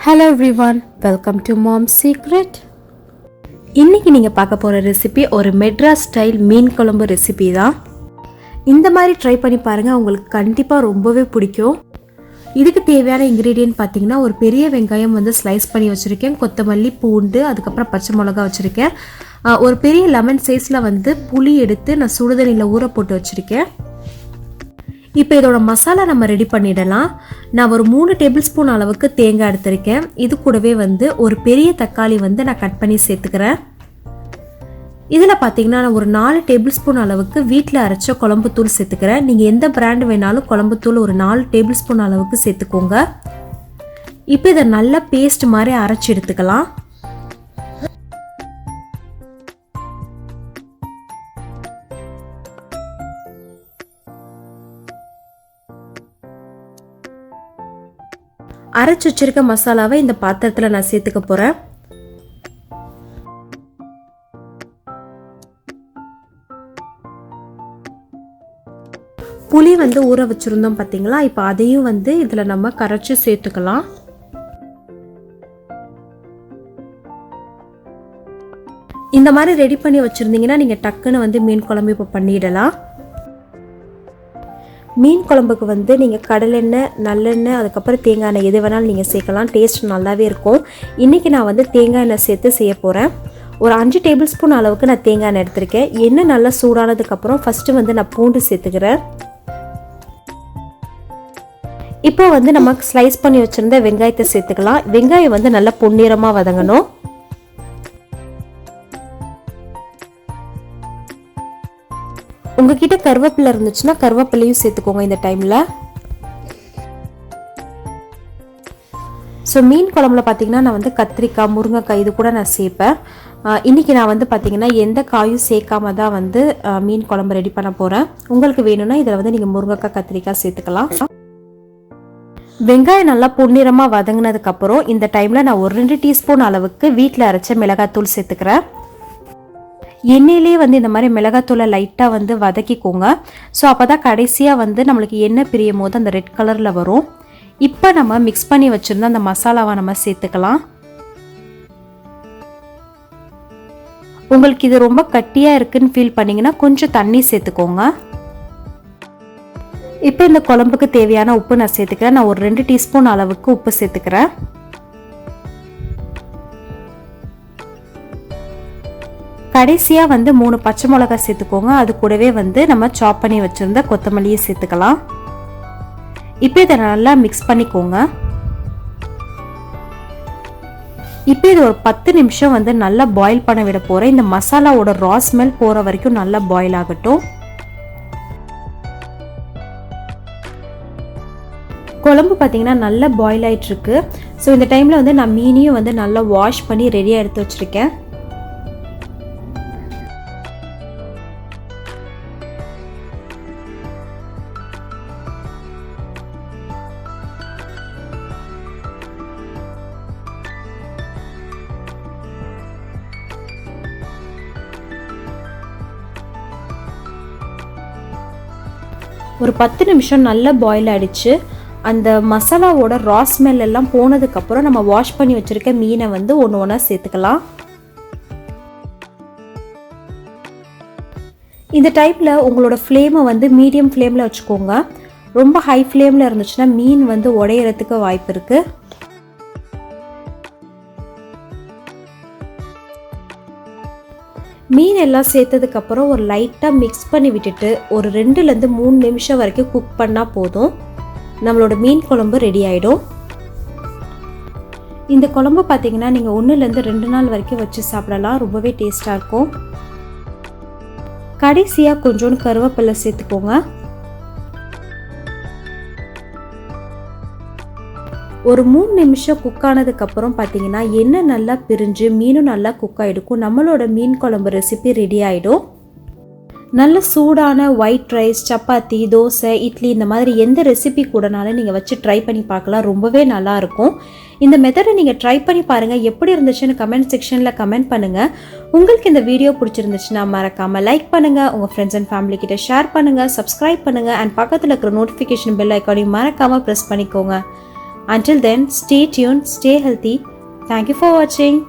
Hello everyone, welcome to Mom's Secret. இன்னைக்கு நீங்க பார்க்க போற ரெசிபி ஒரு மெட்ராஸ் ஸ்டைல் மீன் குழம்பு ரெசிபி தான். இந்த மாதிரி ட்ரை பண்ணி பாருங்க, உங்களுக்கு கண்டிப்பா ரொம்பவே பிடிக்கும். இதுக்கு தேவையான இன்கிரிடியன்ட் பார்த்தீங்கன்னா ஒரு பெரிய வெங்காயம் வந்து ஸ்லைஸ் பண்ணி வச்சிருக்கேன், கொத்தமல்லி, பூண்டு, அதுக்கப்புறம் பச்சை மிளகாய் வச்சிருக்கேன். ஒரு பெரிய லெமன் சைஸ்ல வந்து புளி எடுத்து நான் சுடுதண்ணியில் ஊற போட்டு வச்சிருக்கேன். இப்போ இதோட மசாலா நம்ம ரெடி பண்ணிடலாம். நான் ஒரு 3 டேபிள் ஸ்பூன் அளவுக்கு தேங்காய் எடுத்திருக்கேன். இது கூடவே வந்து ஒரு பெரிய தக்காளி வந்து நான் கட் பண்ணி சேர்த்துக்கிறேன். இதில் பார்த்தீங்கன்னா நான் ஒரு 4 டேபிள் ஸ்பூன் அளவுக்கு வீட்டில் அரைச்ச குழம்பு தூள் சேர்த்துக்கிறேன். நீங்கள் எந்த பிராண்ட் வேணாலும் குழம்பு தூள் ஒரு 4 டேபிள் ஸ்பூன் அளவுக்கு சேர்த்துக்கோங்க. இப்போ இதை நல்லா பேஸ்ட் மாதிரி அரைச்சி எடுத்துக்கலாம். அரைச்சி வச்சிருக்க மசாலாவை இந்த பாத்திரத்தில் நான் சேர்த்துக்க போகிறேன். புளி வந்து ஊற வச்சுருந்தோம் பார்த்தீங்களா, இப்போ அதையும் வந்து இதில் நம்ம கரைச்சி சேர்த்துக்கலாம். இந்த மாதிரி ரெடி பண்ணி வச்சுருந்தீங்கன்னா நீங்கள் டக்குன்னு வந்து மீன் குழம்பு இப்போ பண்ணிடலாம். மீன் குழம்புக்கு வந்து நீங்கள் கடலெண்ணெய், நல்லெண்ணெய், அதுக்கப்புறம் தேங்காய் எண்ணெய் எது வேணாலும் நீங்கள் சேர்க்கலாம். டேஸ்ட் நல்லாவே இருக்கும். இன்றைக்கி நான் வந்து தேங்காய் எண்ணெய் சேர்த்து செய்ய போகிறேன். ஒரு 5 டேபிள் ஸ்பூன் அளவுக்கு நான் தேங்காய் எண்ணெய் எடுத்திருக்கேன். எண்ணெய் நல்லா சூடானதுக்கப்புறம் ஃபஸ்ட்டு வந்து நான் பூண்டு சேர்த்துக்கிறேன். இப்போ வந்து நம்ம ஸ்லைஸ் பண்ணி வச்சுருந்த வெங்காயத்தை சேர்த்துக்கலாம். வெங்காயம் வந்து நல்லா பொன்னிறமாக வதங்கணும். உங்ககிட்ட கருவேப்பிலை இருந்துச்சுன்னா கருவேப்பிலையும் சேர்த்துக்கோங்க இந்த டைமில். ஸோ மீன் குழம்புல பார்த்தீங்கன்னா நான் வந்து கத்திரிக்காய், முருங்கைக்காய் இது கூட நான் சேர்ப்பேன். இன்றைக்கி நான் வந்து பார்த்தீங்கன்னா எந்த காயும் சேர்க்காம தான் வந்து மீன் குழம்பு ரெடி பண்ண போகிறேன். உங்களுக்கு வேணும்னா இதில் வந்து நீங்கள் முருங்கைக்காய், கத்திரிக்காய் சேர்த்துக்கலாம். வெங்காயம் நல்லா பொன்னிறமாக வதங்கினதுக்கப்புறம் இந்த டைமில் நான் ஒரு 2 டீஸ்பூன் அளவுக்கு வீட்டில் அரைச்ச மிளகாத்தூள் சேர்த்துக்கிறேன். எண்ணெயிலே வந்து இந்த மாதிரி மிளகாத்தூளை லைட்டாக வந்து வதக்கிக்கோங்க. ஸோ அப்போ தான் கடைசியாக வந்து நம்மளுக்கு எண்ணெய் பிரியும் போது அந்த ரெட் கலரில் வரும். இப்போ நம்ம மிக்ஸ் பண்ணி வச்சுருந்த அந்த மசாலாவை நம்ம சேர்த்துக்கலாம். உங்களுக்கு இது ரொம்ப கட்டியாக இருக்குன்னு ஃபீல் பண்ணிங்கன்னா கொஞ்சம் தண்ணி சேர்த்துக்கோங்க. இப்போ இந்த குழம்புக்கு தேவையான உப்பு நான் சேர்த்துக்கிறேன். நான் ஒரு 2 டீஸ்பூன் அளவுக்கு உப்பு சேர்த்துக்கிறேன். கடைசியாக வந்து 3 பச்சை மிளகாய் சேர்த்துக்கோங்க. அது கூடவே வந்து நம்ம சாப் பண்ணி வச்சுருந்த கொத்தமல்லியை சேர்த்துக்கலாம். இப்போ இதை நல்லா மிக்ஸ் பண்ணிக்கோங்க. இப்போ இது ஒரு 10 நிமிஷம் வந்து நல்லா பாயில் பண்ண விட போகிறேன். இந்த மசாலாவோட ரா ஸ்மெல் போகிற வரைக்கும் நல்லா பாயில் ஆகட்டும். குழம்பு பார்த்தீங்கன்னா நல்லா பாயில் ஆகிட்டுருக்கு. ஸோ இந்த டைமில் வந்து நான் மீனையும் வந்து நல்லா வாஷ் பண்ணி ரெடியாக எடுத்து வச்சுருக்கேன். ஒரு 10 நிமிஷம் நல்லா பாயில் ஆகிடுச்சு. அந்த மசாலாவோட ரா ஸ்மெல் எல்லாம் போனதுக்கப்புறம் நம்ம வாஷ் பண்ணி வச்சுருக்க மீனை வந்து ஒன்று ஒன்றா சேர்த்துக்கலாம். இந்த டைப்பில் உங்களோட ஃப்ளேமை வந்து மீடியம் ஃப்ளேமில் வச்சுக்கோங்க. ரொம்ப ஹை ஃப்ளேமில் இருந்துச்சுன்னா மீன் வந்து உடையிறதுக்கு வாய்ப்பு இருக்குது. மீன் எல்லாம் சேர்த்ததுக்கப்புறம் ஒரு லைட்டாக மிக்ஸ் பண்ணி விட்டுட்டு ஒரு 2லேருந்து 3 நிமிஷம் வரைக்கும் குக் பண்ணால் போதும். நம்மளோட மீன் குழம்பு ரெடி ஆகிடும். இந்த குழம்பு பார்த்தீங்கன்னா நீங்கள் 1லேருந்து 2 நாள் வரைக்கும் வச்சு சாப்பிடலாம். ரொம்பவே டேஸ்ட்டாக இருக்கும். கடைசியாக கொஞ்சோண்டு கருவேப்பிலை சேர்த்துக்கோங்க. ஒரு 3 நிமிஷம் குக் ஆனதுக்கப்புறம் பார்த்தீங்கன்னா எண்ணெய் நல்லா பிரிஞ்சு மீனும் நல்லா குக் ஆகிடுக்கும். நம்மளோட மீன் குழம்பு ரெசிபி ரெடி ஆகிடும். நல்ல சூடான ஒயிட் ரைஸ், சப்பாத்தி, தோசை, இட்லி இந்த மாதிரி எந்த ரெசிபி கூடனாலும் நீங்கள் வச்சு ட்ரை பண்ணி பார்க்கலாம். ரொம்பவே நல்லாயிருக்கும். இந்த மெத்தடை நீங்கள் ட்ரை பண்ணி பாருங்கள். எப்படி இருந்துச்சுன்னு கமெண்ட் செக்ஷனில் கமெண்ட் பண்ணுங்கள். உங்களுக்கு இந்த வீடியோ பிடிச்சிருந்துச்சுன்னா மறக்காமல் லைக் பண்ணுங்கள், உங்கள் ஃப்ரெண்ட்ஸ் அண்ட் ஃபேமிலி கிட்ட ஷேர் பண்ணுங்கள், சப்ஸ்கிரைப் பண்ணுங்கள், அண்ட் பக்கத்தில் இருக்கிற நோட்டிஃபிகேஷன் பெல் ஐக்கானையும் மறக்காமல் ப்ரெஸ் பண்ணிக்கோங்க. Until then, stay tuned, stay healthy. Thank you for watching.